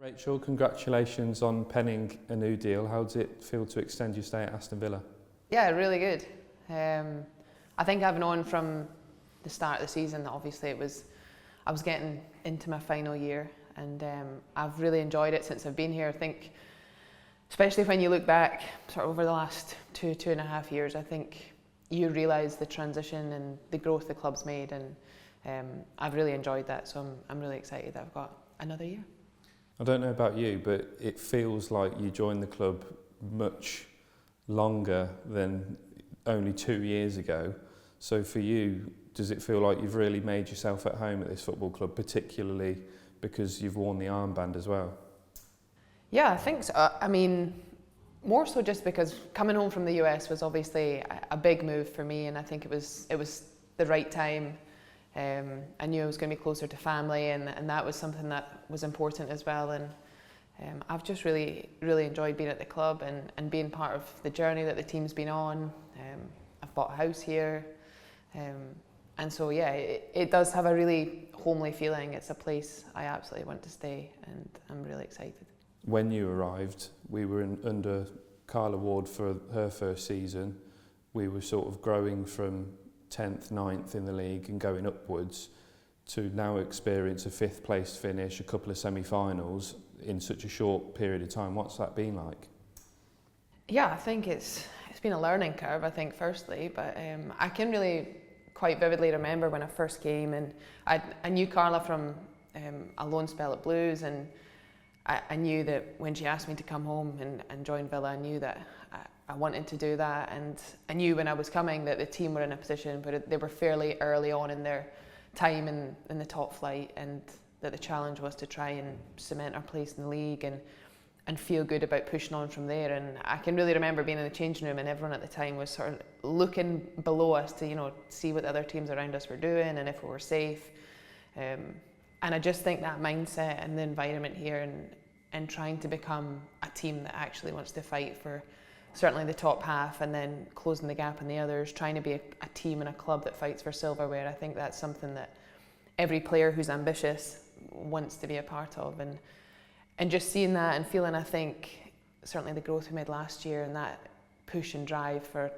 Rachel, congratulations on penning a new deal. How does it feel to extend your stay at Aston Villa? Yeah, really good. I think I've known from the start of the season that obviously I was getting into my final year, and I've really enjoyed it since I've been here. I think, especially when you look back sort of over the last 2.5 years, I think you realise the transition and the growth the club's made, and I've really enjoyed that. So I'm really excited that I've got another year. I don't know about you, but it feels like you joined the club much longer than only 2 years ago. So for you, does it feel like you've really made yourself at home at this football club, particularly because you've worn the armband as well? Yeah, I think so. I mean, more so just because coming home from the US was obviously a big move for me, and I think it was the right time. I knew I was going to be closer to family, and that was something that was important as well. And I've just really enjoyed being at the club and being part of the journey that the team's been on. I've bought a house here, and so yeah, it does have a really homely feeling. It's a place I absolutely want to stay, and I'm really excited. When you arrived, we were under Carla Ward for her first season. We were sort of growing from 10th, 9th in the league and going upwards to now experience a 5th place finish, a couple of semi-finals in such a short period of time. What's that been like? Yeah, I think it's been a learning curve, I think, firstly, but I can really quite vividly remember when I first came, and I knew Carla from a loan spell at Blues, and I knew that when she asked me to come home and join Villa, I knew that I wanted to do that, and I knew when I was coming that the team were in a position, but they were fairly early on in their time in the top flight, and that the challenge was to try and cement our place in the league and feel good about pushing on from there. And I can really remember being in the changing room, and everyone at the time was sort of looking below us to see what the other teams around us were doing and if we were safe. And I just think that mindset and the environment here and trying to become a team that actually wants to fight for certainly the top half, and then closing the gap on the others, trying to be a team and a club that fights for silverware. I think that's something that every player who's ambitious wants to be a part of, and just seeing that and feeling, I think, certainly the growth we made last year and that push and drive for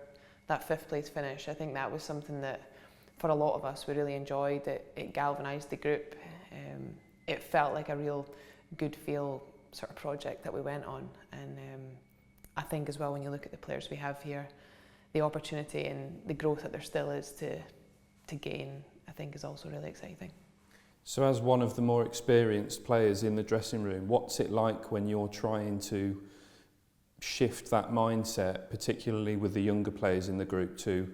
that 5th place finish, I think that was something that for a lot of us we really enjoyed. It galvanised the group. It felt like a real good feel sort of project that we went on, and I think as well, when you look at the players we have here, the opportunity and the growth that there still is to gain, I think is also really exciting. So as one of the more experienced players in the dressing room, what's it like when you're trying to shift that mindset, particularly with the younger players in the group, to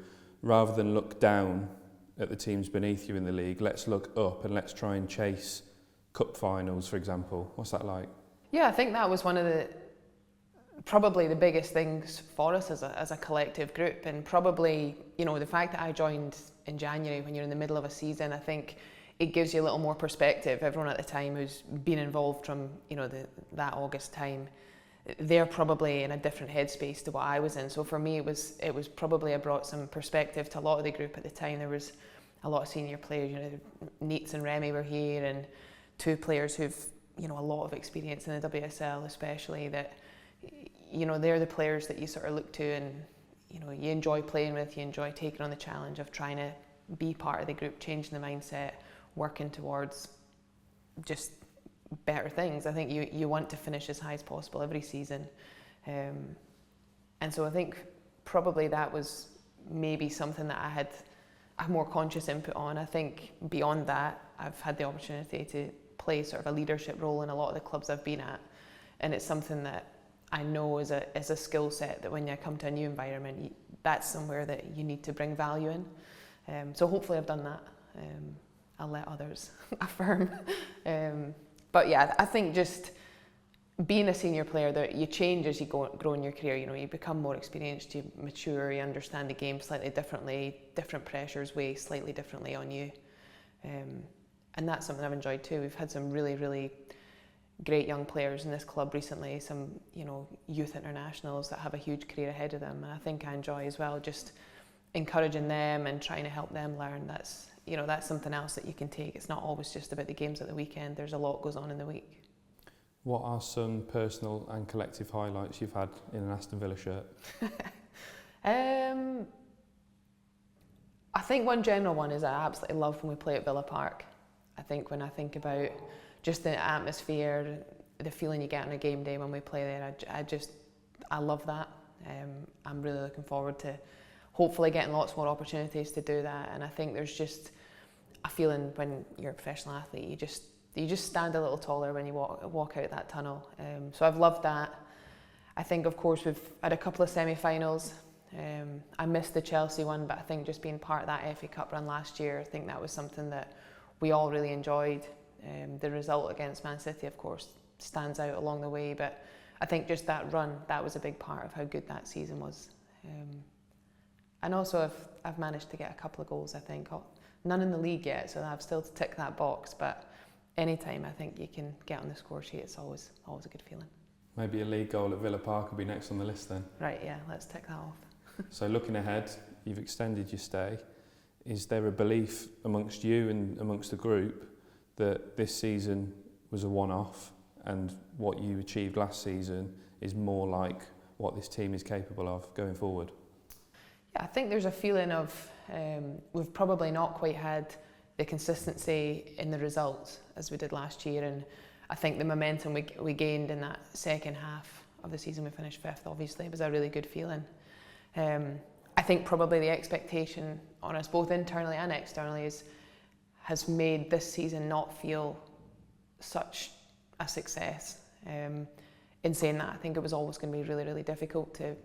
rather than look down at the teams beneath you in the league, let's look up and let's try and chase cup finals, for example? What's that like? Yeah, I think that was one of probably the biggest things for us as a collective group, and probably the fact that I joined in January when you're in the middle of a season, I think it gives you a little more perspective. Everyone at the time who's been involved from that August time, they're probably in a different headspace to what I was in. So for me, it was probably I brought some perspective to a lot of the group at the time. There was a lot of senior players, Neats and Remy were here, and 2 players who've a lot of experience in the WSL, especially, that they're the players that you sort of look to and you enjoy playing with, you enjoy taking on the challenge of trying to be part of the group, changing the mindset, working towards just better things. I think you want to finish as high as possible every season, and so I think probably that was maybe something that I had a more conscious input on. I think beyond that, I've had the opportunity to play sort of a leadership role in a lot of the clubs I've been at, and it's something that I know is a skill set that when you come to a new environment, that's somewhere that you need to bring value in. So hopefully I've done that. I'll let others affirm. But yeah, I think just being a senior player, that you change as you grow in your career. You become more experienced, you mature, you understand the game slightly differently, different pressures weigh slightly differently on you. And that's something I've enjoyed too. We've had some really great young players in this club recently, some youth internationals that have a huge career ahead of them, and I think I enjoy as well just encouraging them and trying to help them learn. That's something else that you can take. It's not always just about the games at the weekend. There's a lot goes on in the week. What are some personal and collective highlights you've had in an Aston Villa shirt? I think one general one is I absolutely love when we play at Villa Park. I think when I think about just the atmosphere, the feeling you get on a game day when we play there, I love that. I'm really looking forward to hopefully getting lots more opportunities to do that. And I think there's just a feeling when you're a professional athlete, you just stand a little taller when you walk out that tunnel. So I've loved that. I think, of course, we've had a couple of semi-finals. I missed the Chelsea one, but I think just being part of that FA Cup run last year, I think that was something that we all really enjoyed. The result against Man City, of course, stands out along the way, but I think just that run, that was a big part of how good that season was. And also I've managed to get a couple of goals, I think. None in the league yet, so I've still to tick that box, but anytime I think you can get on the score sheet, it's always a good feeling. Maybe a league goal at Villa Park will be next on the list then. Right, yeah, let's tick that off. So looking ahead, you've extended your stay. Is there a belief amongst you and amongst the group that this season was a one-off and what you achieved last season is more like what this team is capable of going forward? Yeah, I think there's a feeling of we've probably not quite had the consistency in the results as we did last year, and I think the momentum we gained in that second half of the season, we finished 5th, obviously, it was a really good feeling. I think probably the expectation on us, both internally and externally, has made this season not feel such a success. In saying that, I think it was always going to be really, really difficult to,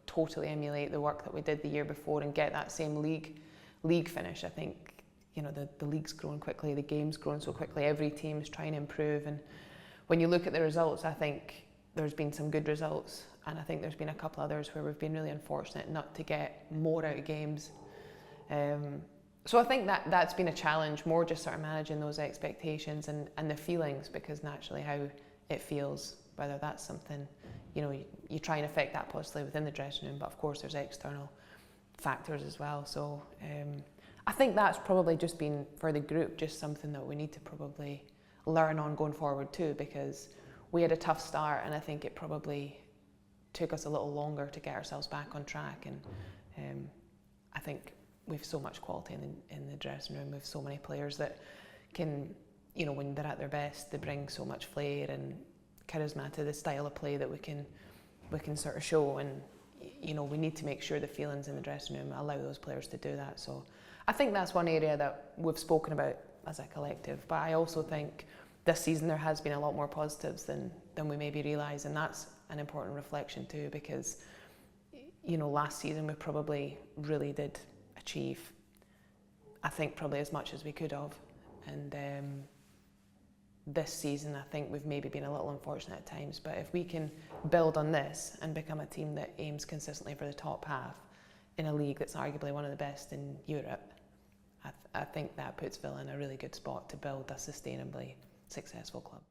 totally emulate the work that we did the year before and get that same league finish. I think, the league's grown quickly, the game's grown so quickly, every team's trying to improve, and when you look at the results, I think there's been some good results, and I think there's been a couple others where we've been really unfortunate not to get more out of games. So I think that's been a challenge, more just sort of managing those expectations and the feelings, because naturally how it feels, whether that's something, you try and affect that positively within the dressing room, but of course there's external factors as well. So I think that's probably just been, for the group, just something that we need to probably learn on going forward too, because we had a tough start and I think it probably took us a little longer to get ourselves back on track, and I think we've so much quality in the dressing room. We've so many players that can, when they're at their best, they bring so much flair and charisma to the style of play that we can sort of show, and we need to make sure the feelings in the dressing room allow those players to do that. So I think that's one area that we've spoken about as a collective, but I also think this season there has been a lot more positives than we maybe realise, and that's an important reflection too, because last season we probably really did achieve, I think, probably as much as we could have, and this season I think we've maybe been a little unfortunate at times, but if we can build on this and become a team that aims consistently for the top half in a league that's arguably one of the best in Europe, I think that puts Villa in a really good spot to build a sustainably successful club.